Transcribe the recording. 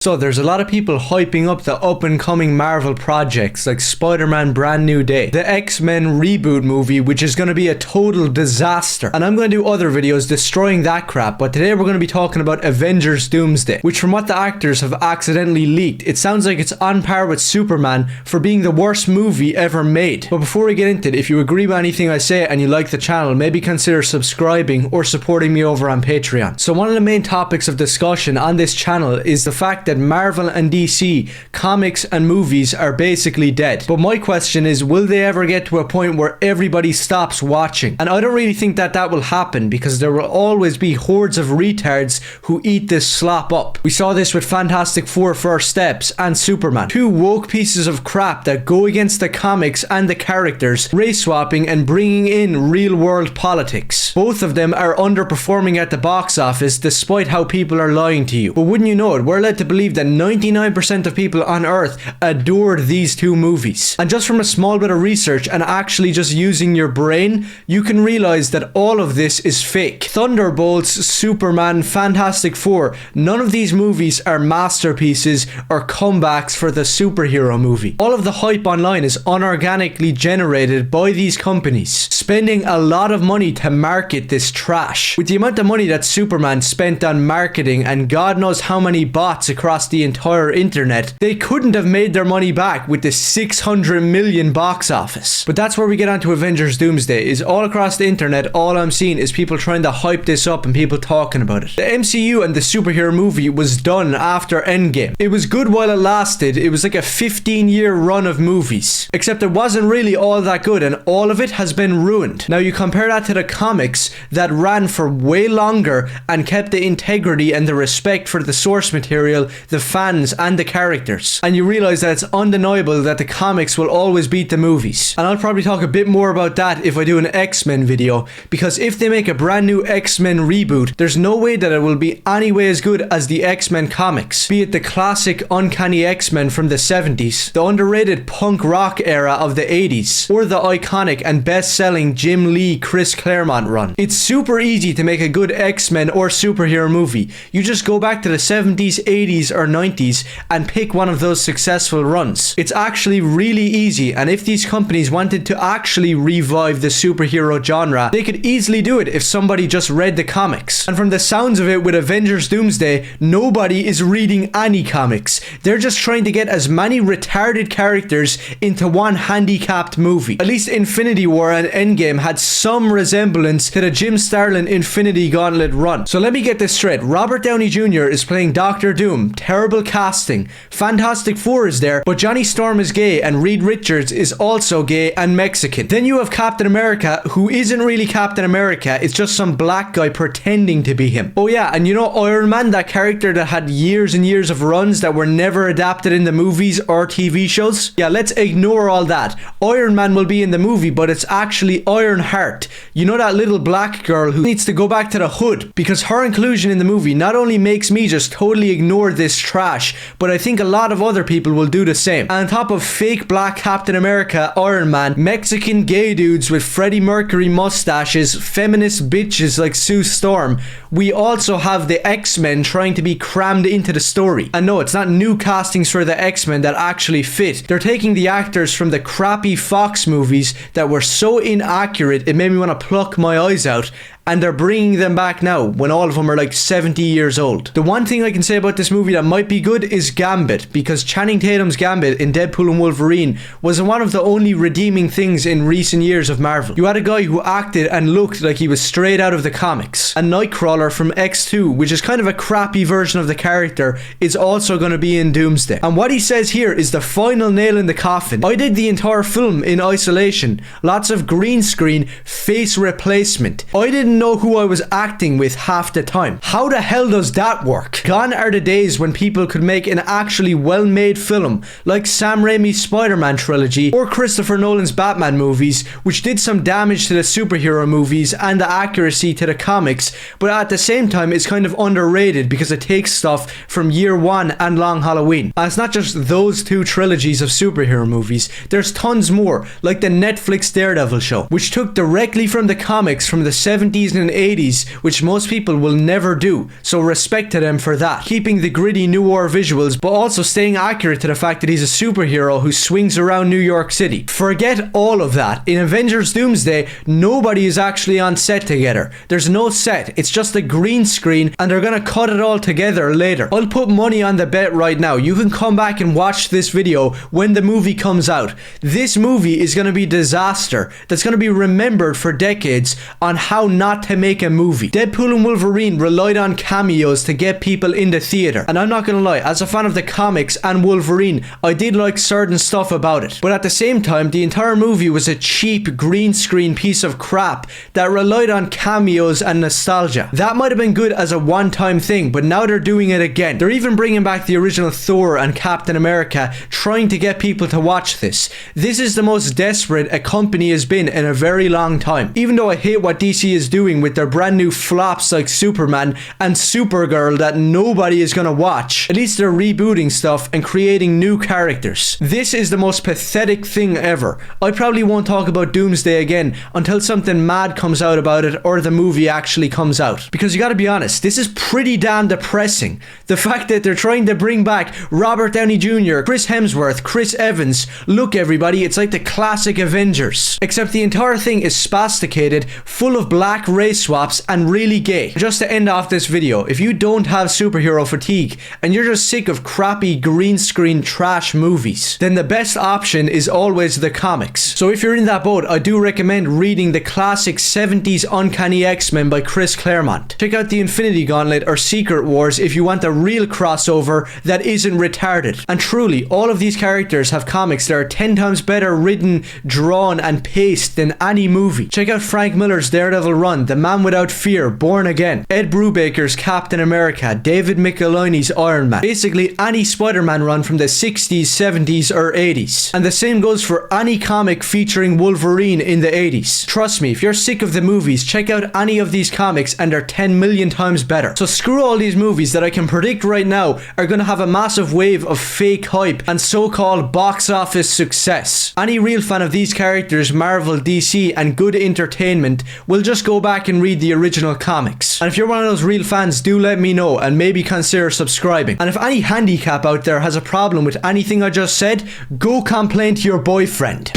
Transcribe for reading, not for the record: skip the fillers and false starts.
So there's a lot of people hyping up the up and coming Marvel projects like Spider-Man Brand New Day, the X-Men reboot movie, which is going to be a total disaster, and I'm going to do other videos destroying that crap. But today we're going to be talking about Avengers Doomsday, which from what the actors have accidentally leaked, it sounds like it's on par with Superman for being the worst movie ever made. But before we get into it, if you agree with anything I say and you like the channel, maybe consider subscribing or supporting me over on Patreon. So one of the main topics of discussion on this channel is the fact that Marvel and DC comics and movies are basically dead. But my question is, will they ever get to a point where everybody stops watching? And I don't really think that that will happen, because there will always be hordes of retards who eat this slop up. We saw this with Fantastic Four First Steps and Superman, two woke pieces of crap that go against the comics and the characters, race swapping and bringing in real world politics. Both of them are underperforming at the box office despite how people are lying to you. But wouldn't you know it, we're led to believe that 99% of people on Earth adored these two movies. And just from a small bit of research and actually just using your brain, you can realize that all of this is fake. Thunderbolts, Superman, Fantastic Four, none of these movies are masterpieces or comebacks for the superhero movie. All of the hype online is unorganically generated by these companies, spending a lot of money to market this trash. With the amount of money that Superman spent on marketing and God knows how many bots across the entire internet, they couldn't have made their money back with the 600 million box office. But that's where we get onto Avengers Doomsday. Is all across the internet, all I'm seeing is people trying to hype this up and people talking about it. The MCU and the superhero movie was done after Endgame. It was good while it lasted. It was like a 15-year run of movies, except it wasn't really all that good, and all of it has been ruined. Now you compare that to the comics that ran for way longer and kept the integrity and the respect for the source material, the fans and the characters, and you realize that it's undeniable that the comics will always beat the movies. And I'll probably talk a bit more about that if I do an X-Men video, because if they make a brand new X-Men reboot, there's no way that it will be any way as good as the X-Men comics, be it the classic uncanny X-Men from the 70s, the underrated punk rock era of the 80s, or the iconic and best-selling Jim Lee Chris Claremont run. It's super easy to make a good X-Men or superhero movie. You just go back to the 70s, 80s or 90s and pick one of those successful runs. It's actually really easy, and if these companies wanted to actually revive the superhero genre, they could easily do it if somebody just read the comics. And from the sounds of it with Avengers Doomsday, nobody is reading any comics. They're just trying to get as many retarded characters into one handicapped movie. At least Infinity War and Endgame had some resemblance to the Jim Starlin Infinity Gauntlet run. So let me get this straight. Robert Downey Jr. is playing Doctor Doom. Terrible casting. Fantastic Four is there, but Johnny Storm is gay and Reed Richards is also gay and Mexican. Then you have Captain America, who isn't really Captain America, it's just some black guy pretending to be him. Oh yeah, and you know Iron Man, that character that had years and years of runs that were never adapted in the movies or TV shows? Yeah, let's ignore all that. Iron Man will be in the movie, but it's actually Ironheart. You know, that little black girl who needs to go back to the hood, because her inclusion in the movie not only makes me just totally ignore this trash, but I think a lot of other people will do the same. And on top of fake black Captain America, Iron Man, Mexican gay dudes with Freddie Mercury mustaches, feminist bitches like Sue Storm, we also have the X-Men trying to be crammed into the story. And no, it's not new castings for the X-Men that actually fit. They're taking the actors from the crappy Fox movies that were so inaccurate it made me want to pluck my eyes out, and they're bringing them back now when all of them are like 70 years old. The one thing I can say about this movie that might be good is Gambit, because Channing Tatum's Gambit in Deadpool and Wolverine was one of the only redeeming things in recent years of Marvel. You had a guy who acted and looked like he was straight out of the comics. And Nightcrawler from X2, which is kind of a crappy version of the character, is also going to be in Doomsday. And what he says here is the final nail in the coffin. I did the entire film in isolation. Lots of green screen, face replacement. I didn't know who I was acting with half the time. How the hell does that work? Gone are the days when people could make an actually well-made film like Sam Raimi's Spider-Man trilogy or Christopher Nolan's Batman movies, which did some damage to the superhero movies and the accuracy to the comics, but at the same time it's kind of underrated because it takes stuff from Year One and Long Halloween. And it's not just those two trilogies of superhero movies, there's tons more, like the Netflix Daredevil show, which took directly from the comics from the 70s 70s and 80s, which most people will never do, so respect to them for that. Keeping the gritty noir visuals, but also staying accurate to the fact that he's a superhero who swings around New York City. Forget all of that. In Avengers Doomsday, nobody is actually on set together. There's no set, it's just a green screen, and they're gonna cut it all together later. I'll put money on the bet right now. You can come back and watch this video when the movie comes out. This movie is gonna be a disaster that's gonna be remembered for decades on how not to make a movie. Deadpool and Wolverine relied on cameos to get people in the theater, and I'm not gonna lie, as a fan of the comics and Wolverine, I did like certain stuff about it, but at the same time, the entire movie was a cheap green screen piece of crap that relied on cameos and nostalgia. That might have been good as a one-time thing, but now they're doing it again. They're even bringing back the original Thor and Captain America, trying to get people to watch this. This is the most desperate a company has been in a very long time. Even though I hate what DC is doing with their brand new flops like Superman and Supergirl that nobody is gonna watch, at least they're rebooting stuff and creating new characters. This is the most pathetic thing ever. I probably won't talk about Doomsday again until something mad comes out about it or the movie actually comes out. Because you gotta be honest, this is pretty damn depressing. The fact that they're trying to bring back Robert Downey Jr., Chris Hemsworth, Chris Evans. Look everybody, it's like the classic Avengers. Except the entire thing is spasticated, full of black race swaps and really gay. Just to end off this video, if you don't have superhero fatigue and you're just sick of crappy green screen trash movies, then the best option is always the comics. So if you're in that boat, I do recommend reading the classic 70s Uncanny X-Men by Chris Claremont. Check out the Infinity Gauntlet or Secret Wars if you want a real crossover that isn't retarded. And truly, all of these characters have comics that are 10 times better written, drawn and paced than any movie. Check out Frank Miller's Daredevil run, The Man Without Fear, Born Again, Ed Brubaker's Captain America, David Michelinie's Iron Man, basically any Spider-Man run from the 60s, 70s or 80s. And the same goes for any comic featuring Wolverine in the 80s. Trust me, if you're sick of the movies, check out any of these comics and they're 10 million times better. So screw all these movies that I can predict right now are going to have a massive wave of fake hype and so-called box office success. Any real fan of these characters, Marvel, DC and good entertainment will just go back and read the original comics. And if you're one of those real fans, do let me know and maybe consider subscribing. And if any handicap out there has a problem with anything I just said, go complain to your boyfriend.